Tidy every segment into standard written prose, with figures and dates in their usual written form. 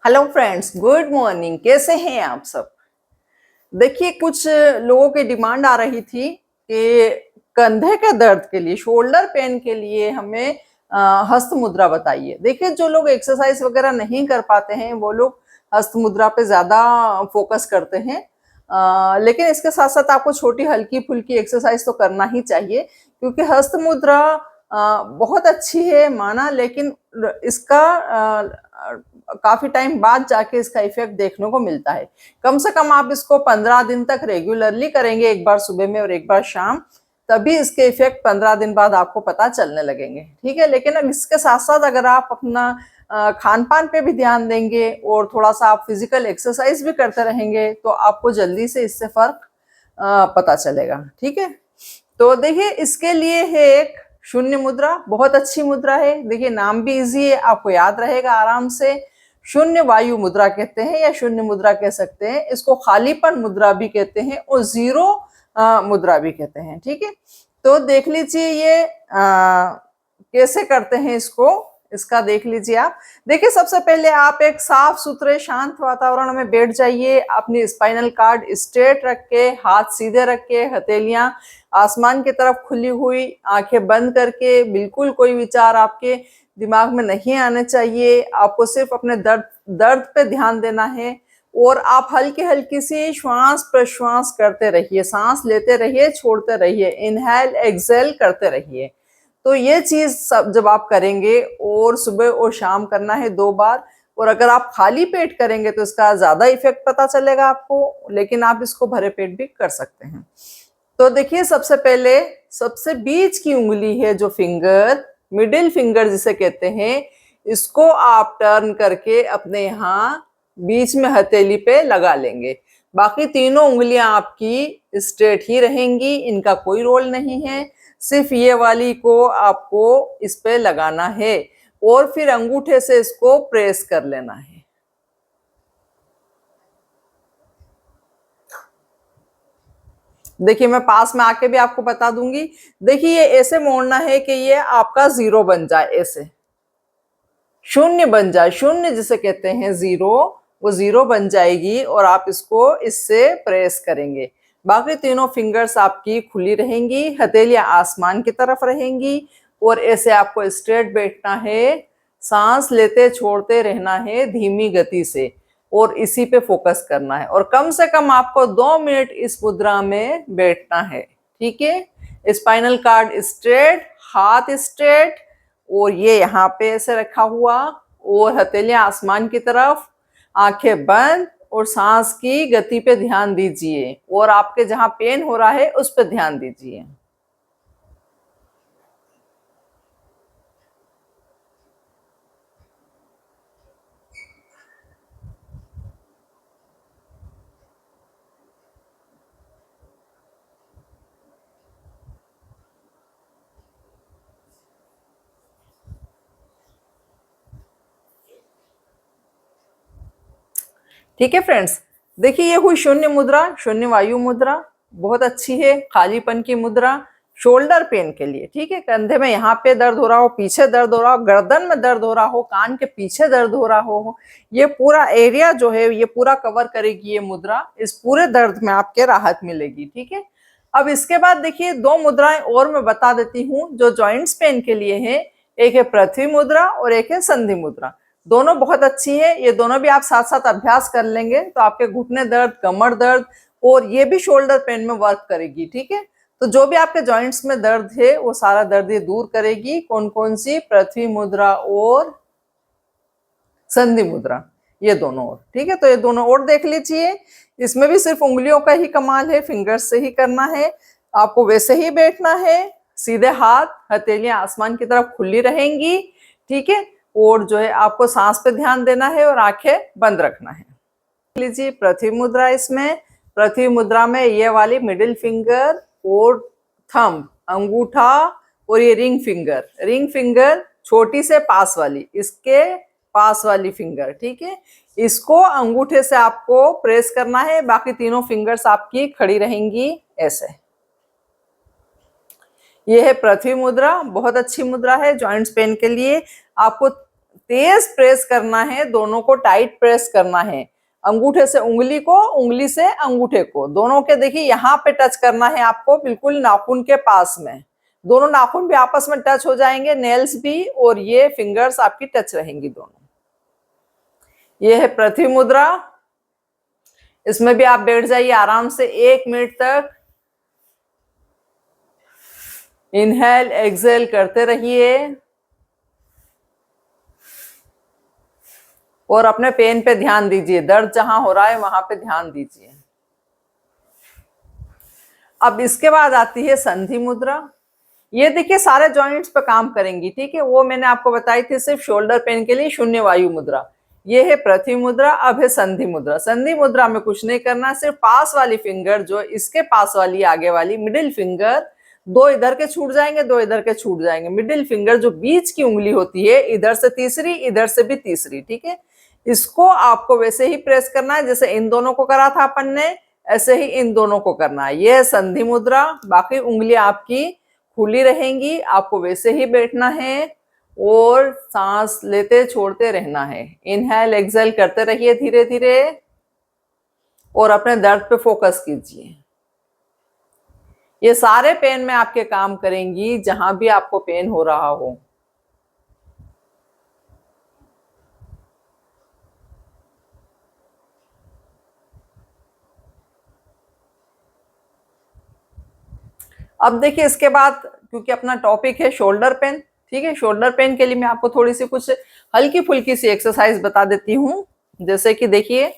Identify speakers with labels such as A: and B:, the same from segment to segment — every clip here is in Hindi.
A: Hello friends, good morning. कैसे हैं आप सब? देखिए, कुछ लोगों की डिमांड आ रही थी कि कंधे के दर्द के लिए, शोल्डर पेन के लिए हमें हस्त मुद्रा बताइए। देखिए, जो लोग एक्सरसाइज वगैरह नहीं कर पाते हैं वो लोग हस्त मुद्रा पे ज्यादा फोकस करते हैं। लेकिन इसके साथ साथ आपको छोटी हल्की फुल्की एक्सरसाइज तो करना ही चाहिए, क्योंकि हस्त मुद्रा बहुत अच्छी है माना, लेकिन इसका काफी टाइम बाद जाके इसका इफेक्ट देखने को मिलता है। कम से कम आप इसको 15 दिन तक रेगुलरली करेंगे, एक बार सुबह में और एक बार शाम, तभी इसके इफेक्ट 15 दिन बाद आपको पता चलने लगेंगे। ठीक है, लेकिन अब इसके साथ साथ अगर आप अपना खान पान पे भी ध्यान देंगे और थोड़ा सा आप फिजिकल एक्सरसाइज भी करते रहेंगे तो आपको जल्दी से इससे फर्क पता चलेगा। ठीक है, तो देखिए, इसके लिए है एक शून्य मुद्रा, बहुत अच्छी मुद्रा है। देखिए, नाम भी इजी है, आपको याद रहेगा आराम से। शून्य वायु मुद्रा कहते हैं या शून्य मुद्रा कह सकते हैं, इसको खालीपन मुद्रा भी कहते हैं और जीरो मुद्रा भी कहते हैं। ठीक है, तो देख लीजिए ये कैसे करते हैं इसको, इसका देख लीजिए आप। देखिए, सबसे पहले आप एक साफ सुथरे शांत वातावरण में बैठ जाइए। अपनी स्पाइनल कार्ड स्ट्रेट रख के, हाथ सीधे रख के, हथेलियां आसमान की तरफ खुली हुई, आंखें बंद करके, बिल्कुल कोई विचार आपके दिमाग में नहीं आने चाहिए। आपको सिर्फ अपने दर्द दर्द पे ध्यान देना है और आप हल्की हल्की सी श्वास प्रश्वास करते रहिए, सांस लेते रहिए, छोड़ते रहिए, इनहेल एक्सेल करते रहिए। तो ये चीज सब जब आप करेंगे, और सुबह और शाम करना है 2 बार, और अगर आप खाली पेट करेंगे तो इसका ज्यादा इफेक्ट पता चलेगा आपको, लेकिन आप इसको भरे पेट भी कर सकते हैं। तो देखिए, सबसे पहले सबसे बीच की उंगली है जो फिंगर, मिडिल फिंगर जिसे कहते हैं, इसको आप टर्न करके अपने यहाँ बीच में हथेली पे लगा लेंगे। बाकी तीनों उंगलियां आपकी स्ट्रेट ही रहेंगी, इनका कोई रोल नहीं है। सिर्फ ये वाली को आपको इस पे लगाना है और फिर अंगूठे से इसको प्रेस कर लेना है। देखिए, मैं पास में आके भी आपको बता दूंगी। देखिए, ये ऐसे मोड़ना है कि ये आपका जीरो बन जाए, ऐसे शून्य बन जाए। शून्य जिसे कहते हैं जीरो, वो जीरो बन जाएगी और आप इसको इससे प्रेस करेंगे। बाकी तीनों फिंगर्स आपकी खुली रहेंगी, हथेलियां आसमान की तरफ रहेंगी और ऐसे आपको स्ट्रेट बैठना है। सांस लेते छोड़ते रहना है धीमी गति से और इसी पे फोकस करना है, और कम से कम आपको 2 मिनट इस मुद्रा में बैठना है। ठीक है, स्पाइनल कार्ड स्ट्रेट, हाथ स्ट्रेट, और ये यहाँ पे ऐसे रखा हुआ, और हथेलियां आसमान की तरफ, आंखें बंद, और सांस की गति पे ध्यान दीजिए और आपके जहां पेन हो रहा है उस पर ध्यान दीजिए। ठीक है फ्रेंड्स, देखिए, ये हुई शून्य मुद्रा, शून्य वायु मुद्रा, बहुत अच्छी है खालीपन की मुद्रा शोल्डर पेन के लिए। ठीक है, कंधे में यहाँ पे दर्द हो रहा हो, पीछे दर्द हो रहा हो, गर्दन में दर्द हो रहा हो, कान के पीछे दर्द हो रहा हो, ये पूरा एरिया जो है ये पूरा कवर करेगी ये मुद्रा। इस पूरे दर्द में आपके राहत मिलेगी। ठीक है, अब इसके बाद देखिए, 2 मुद्राएं और मैं बता देती हूँ जो जॉइंट्स पेन के लिए है। एक है पृथ्वी मुद्रा और एक है संधि मुद्रा। दोनों बहुत अच्छी है, ये दोनों भी आप साथ साथ अभ्यास कर लेंगे तो आपके घुटने दर्द, कमर दर्द, और ये भी शोल्डर पेन में वर्क करेगी। ठीक है, तो जो भी आपके जॉइंट्स में दर्द है वो सारा दर्द ये दूर करेगी। कौन कौन सी? पृथ्वी मुद्रा और संधि मुद्रा, ये दोनों और। ठीक है, तो ये दोनों और देख लीजिए। इसमें भी सिर्फ उंगलियों का ही कमाल है, फिंगर्स से ही करना है। आपको वैसे ही बैठना है, सीधे हाथ, हथेलियां आसमान की तरफ खुली रहेंगी। ठीक है, और जो है आपको सांस पे ध्यान देना है और आंखें बंद रखना है। लीजिए, पृथ्वी मुद्रा। इसमें पृथ्वी मुद्रा में ये वाली मिडिल फिंगर और थंब, अंगूठा, और ये रिंग फिंगर, रिंग फिंगर छोटी से पास वाली, इसके पास वाली फिंगर। ठीक है, इसको अंगूठे से आपको प्रेस करना है, बाकी तीनों फिंगर्स आपकी खड़ी रहेंगी ऐसे। ये है पृथ्वी मुद्रा, बहुत अच्छी मुद्रा है जॉइंट्स पेन के लिए। आपको तेज प्रेस करना है, दोनों को टाइट प्रेस करना है। अंगूठे से उंगली को, उंगली से अंगूठे को, दोनों के देखिए यहाँ पे टच करना है आपको, बिल्कुल नाखून के पास में। दोनों नाखून भी आपस में टच हो जाएंगे, नेल्स भी, और ये फिंगर्स आपकी टच रहेंगी दोनों। ये है पृथ्वी मुद्रा। इसमें भी आप बैठ जाइए आराम से 1 मिनट तक। इनहेल एक्सेल करते रहिए और अपने पेन पे ध्यान दीजिए, दर्द जहां हो रहा है वहां पे ध्यान दीजिए। अब इसके बाद आती है संधि मुद्रा। ये देखिए सारे जॉइंट्स पे काम करेंगी, ठीक है। वो मैंने आपको बताई थी सिर्फ शोल्डर पेन के लिए शून्य वायु मुद्रा। ये है पृथ्वी मुद्रा। अब है संधि मुद्रा। संधि मुद्रा में कुछ नहीं करना, सिर्फ पास वाली फिंगर, जो इसके पास वाली आगे वाली मिडिल फिंगर, 2 इधर के छूट जाएंगे, 2 इधर के छूट जाएंगे। मिडिल फिंगर जो बीच की उंगली होती है, इधर से तीसरी, इधर से भी तीसरी, ठीक है। इसको आपको वैसे ही प्रेस करना है जैसे इन दोनों को करा था अपन ने, ऐसे ही इन दोनों को करना है। यह है संधि मुद्रा। बाकी उंगलियां आपकी खुली रहेंगी, आपको वैसे ही बैठना है और सांस लेते छोड़ते रहना है। इनहेल एक्सेल करते रहिए धीरे धीरे और अपने दर्द पे फोकस कीजिए। ये सारे पेन में आपके काम करेंगी, जहां भी आपको पेन हो रहा हो। अब देखिए इसके बाद, क्योंकि अपना टॉपिक है शोल्डर पेन, ठीक है। शोल्डर पेन के लिए मैं आपको थोड़ी सी कुछ हल्की फुल्की सी एक्सरसाइज बता देती हूँ। जैसे कि देखिए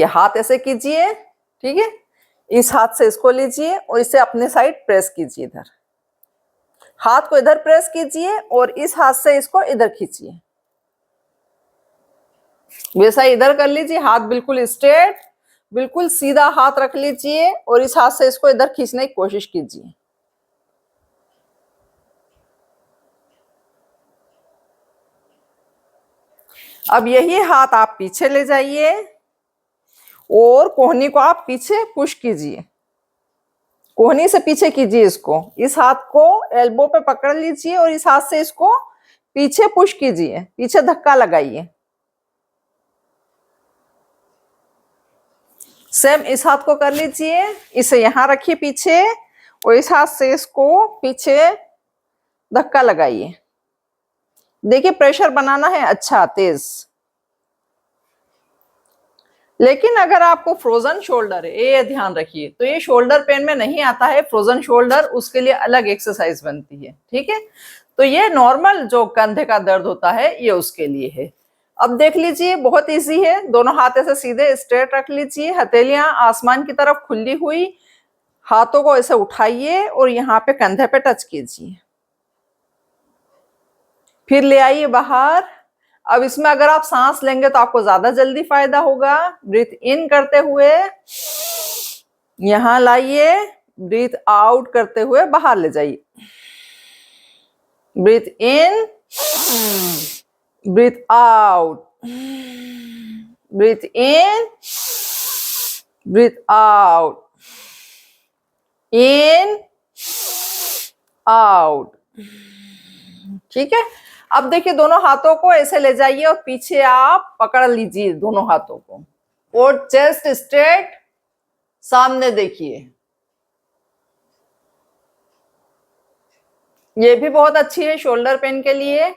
A: हाथ ऐसे कीजिए, ठीक है। इस हाथ से इसको लीजिए और इसे अपने साइड प्रेस कीजिए। इधर हाथ को इधर प्रेस कीजिए और इस हाथ से इसको इधर खींचिए। वैसा इधर कर लीजिए, हाथ बिल्कुल स्ट्रेट, बिल्कुल सीधा हाथ रख लीजिए और इस हाथ से इसको इधर खींचने की कोशिश कीजिए। अब यही हाथ आप पीछे ले जाइए और कोहनी को आप पीछे पुश कीजिए, कोहनी से पीछे कीजिए इसको। इस हाथ को एल्बो पे पकड़ लीजिए और इस हाथ से इसको पीछे पुश कीजिए, पीछे धक्का लगाइए। सेम इस हाथ को कर लीजिए, इसे यहां रखिए पीछे और इस हाथ से इसको पीछे धक्का लगाइए। देखिए प्रेशर बनाना है अच्छा तेज। लेकिन अगर आपको फ्रोजन शोल्डर है, ये ध्यान रखिए, तो ये शोल्डर पेन में नहीं आता है फ्रोजन शोल्डर, उसके लिए अलग एक्सरसाइज बनती है, ठीक है। तो ये नॉर्मल जो कंधे का दर्द होता है ये उसके लिए है। अब देख लीजिए बहुत इजी है। दोनों हाथ ऐसे सीधे स्ट्रेट रख लीजिए, हथेलियां आसमान की तरफ खुली हुई, हाथों को ऐसे उठाइए और यहाँ पे कंधे पे टच कीजिए, फिर ले आइए बाहर। अब इसमें अगर आप सांस लेंगे तो आपको ज्यादा जल्दी फायदा होगा। ब्रीथ इन करते हुए यहां लाइए, ब्रीथ आउट करते हुए बाहर ले जाइए। Breathe in, breathe out, breathe in, breathe out, in out, ठीक है। अब देखिए दोनों हाथों को ऐसे ले जाइए और पीछे आप पकड़ लीजिए दोनों हाथों को और चेस्ट स्ट्रेट सामने देखिए। ये भी बहुत अच्छी है शोल्डर पेन के लिए।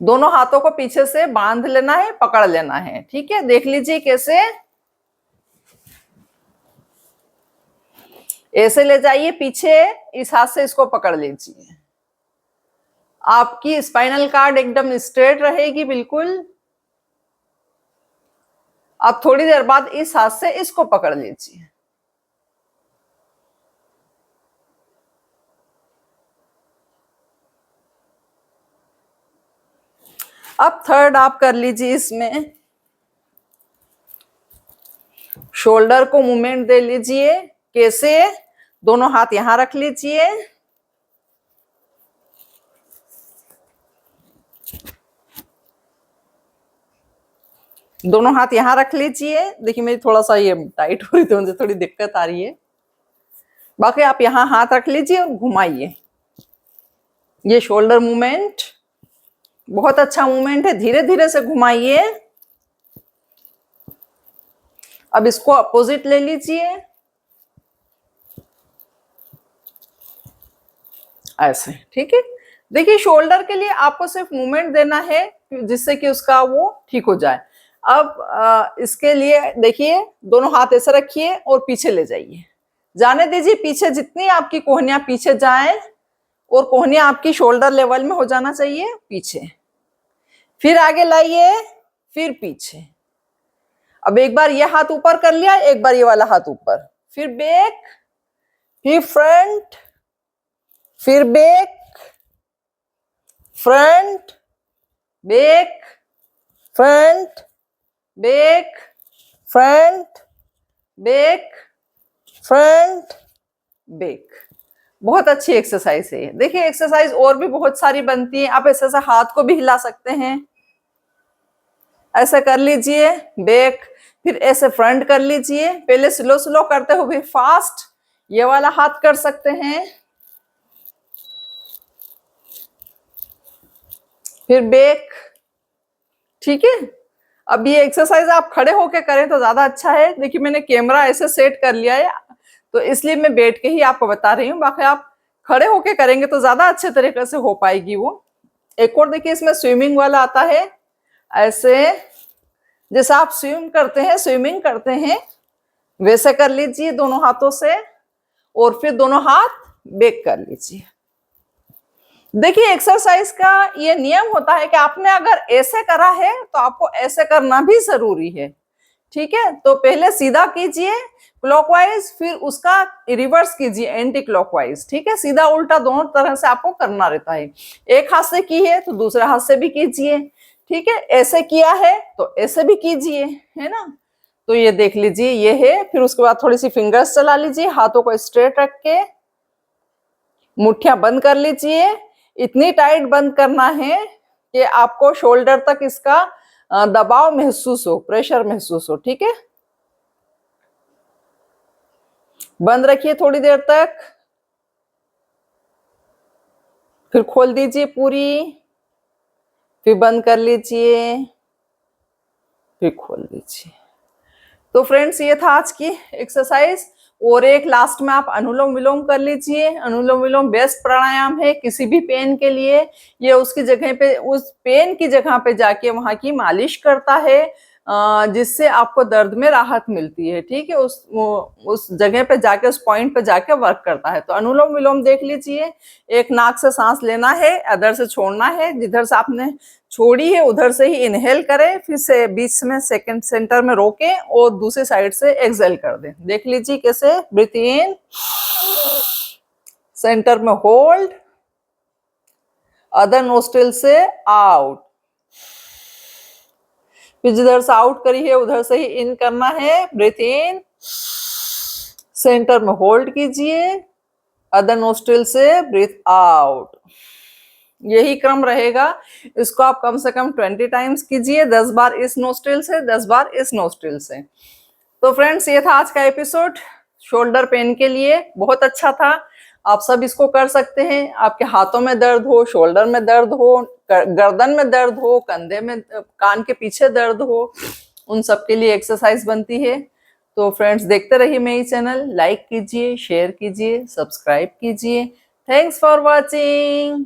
A: दोनों हाथों को पीछे से बांध लेना है, पकड़ लेना है, ठीक है। देख लीजिए कैसे, ऐसे ले जाइए पीछे, इस हाथ से इसको पकड़ लीजिए। आपकी स्पाइनल कार्ड एकदम स्ट्रेट रहेगी बिल्कुल। अब थोड़ी देर बाद इस हाथ से इसको पकड़ लीजिए। अब थर्ड आप कर लीजिए। इसमें शोल्डर को मूवमेंट दे लीजिए। कैसे? दोनों हाथ यहां रख लीजिए, दोनों हाथ यहां रख लीजिए। देखिए मेरी थोड़ा सा ये टाइट हो रही थी, मुझे थोड़ी दिक्कत आ रही है। बाकी आप यहां हाथ रख लीजिए और घुमाइए। ये शोल्डर मूवमेंट बहुत अच्छा मूवमेंट है, धीरे धीरे से घुमाइए। अब इसको अपोजिट ले लीजिए, ऐसे, ठीक है। देखिए शोल्डर के लिए आपको सिर्फ मूवमेंट देना है जिससे कि उसका वो ठीक हो जाए। अब इसके लिए देखिए दोनों हाथ ऐसे रखिए और पीछे ले जाइए, जाने दीजिए पीछे, जितनी आपकी कोहनियां पीछे जाए और कोहनियां आपकी शोल्डर लेवल में हो जाना चाहिए पीछे। फिर आगे लाइए, फिर पीछे। अब एक बार ये हाथ ऊपर कर लिया, एक बार ये वाला हाथ ऊपर, फिर बैक, फिर फ्रंट, फिर back, front, back, front, back, front, back, front, back. बहुत अच्छी एक्सरसाइज है। देखिए एक्सरसाइज और भी बहुत सारी बनती है, आप ऐसे ऐसे हाथ को भी हिला सकते हैं, ऐसे कर लीजिए बैक, फिर ऐसे फ्रंट कर लीजिए। पहले स्लो स्लो करते हुए फास्ट ये वाला हाथ कर सकते हैं, फिर बैक, ठीक है। अब ये एक्सरसाइज आप खड़े होके करें तो ज्यादा अच्छा है। देखिए मैंने कैमरा ऐसे सेट कर लिया है तो इसलिए मैं बैठ के ही आपको बता रही हूँ, बाकी आप खड़े होके करेंगे तो ज्यादा अच्छे तरीके से हो पाएगी वो। एक और देखिए इसमें स्विमिंग वाला आता है, ऐसे जैसे आप स्विमिंग करते हैं वैसे कर लीजिए दोनों हाथों से, और फिर दोनों हाथ बैक कर लीजिए। देखिए एक्सरसाइज का ये नियम होता है कि आपने अगर ऐसे करा है तो आपको ऐसे करना भी जरूरी है, ठीक है। तो पहले सीधा कीजिए क्लॉकवाइज, फिर उसका रिवर्स कीजिए एंटी क्लॉकवाइज, ठीक है। सीधा उल्टा दोनों तरह से आपको करना रहता है। एक हाथ से की है तो दूसरे हाथ से भी कीजिए, ठीक है। ऐसे किया है तो ऐसे भी कीजिए, है ना। तो ये देख लीजिए ये है। फिर उसके बाद थोड़ी सी फिंगर्स चला लीजिए, हाथों को स्ट्रेट रख के मुट्ठियां बंद कर लीजिए। इतनी टाइट बंद करना है कि आपको शोल्डर तक इसका दबाव महसूस हो, प्रेशर महसूस हो, ठीक है। बंद रखिए थोड़ी देर तक, फिर खोल दीजिए पूरी, फिर बंद कर लीजिए, फिर खोल दीजिए। तो फ्रेंड्स ये था आज की एक्सरसाइज। और एक लास्ट में आप अनुलोम विलोम कर लीजिए। अनुलोम विलोम बेस्ट प्राणायाम है किसी भी पेन के लिए। ये उसकी जगह पे, उस पेन की जगह पे जाके वहां की मालिश करता है, जिससे आपको दर्द में राहत मिलती है, ठीक है। उस जगह पे जाके, उस पॉइंट पे जाके वर्क करता है। तो अनुलोम विलोम देख लीजिए। एक नाक से सांस लेना है, अदर से छोड़ना है। जिधर से आपने छोड़ी है उधर से ही इनहेल करें, फिर से बीच में सेकंड सेंटर में रोकें और दूसरी साइड से एक्सहेल कर दें। देख लीजिए कैसे। ब्रीथ इन, सेंटर में होल्ड, अदर नोस्ट्रिल से आउट, फिर जिधर से आउट करी है उधर से ही इन करना है। ब्रीथ इन, सेंटर में होल्ड कीजिए, अदर नोस्ट्रिल से ब्रीथ आउट। यही क्रम रहेगा। इसको आप कम से कम 20 टाइम्स कीजिए, 10 बार इस नोस्ट्रिल से, 10 बार इस नोस्ट्रिल से। तो फ्रेंड्स ये था आज का एपिसोड शोल्डर पेन के लिए, बहुत अच्छा था। आप सब इसको कर सकते हैं। आपके हाथों में दर्द हो, शोल्डर में दर्द हो, गर्दन में दर्द हो, कंधे में, कान के पीछे दर्द हो, उन सब के लिए एक्सरसाइज बनती है। तो फ्रेंड्स देखते रहिए मेरी चैनल, लाइक कीजिए, शेयर कीजिए, सब्सक्राइब कीजिए। Thanks for watching.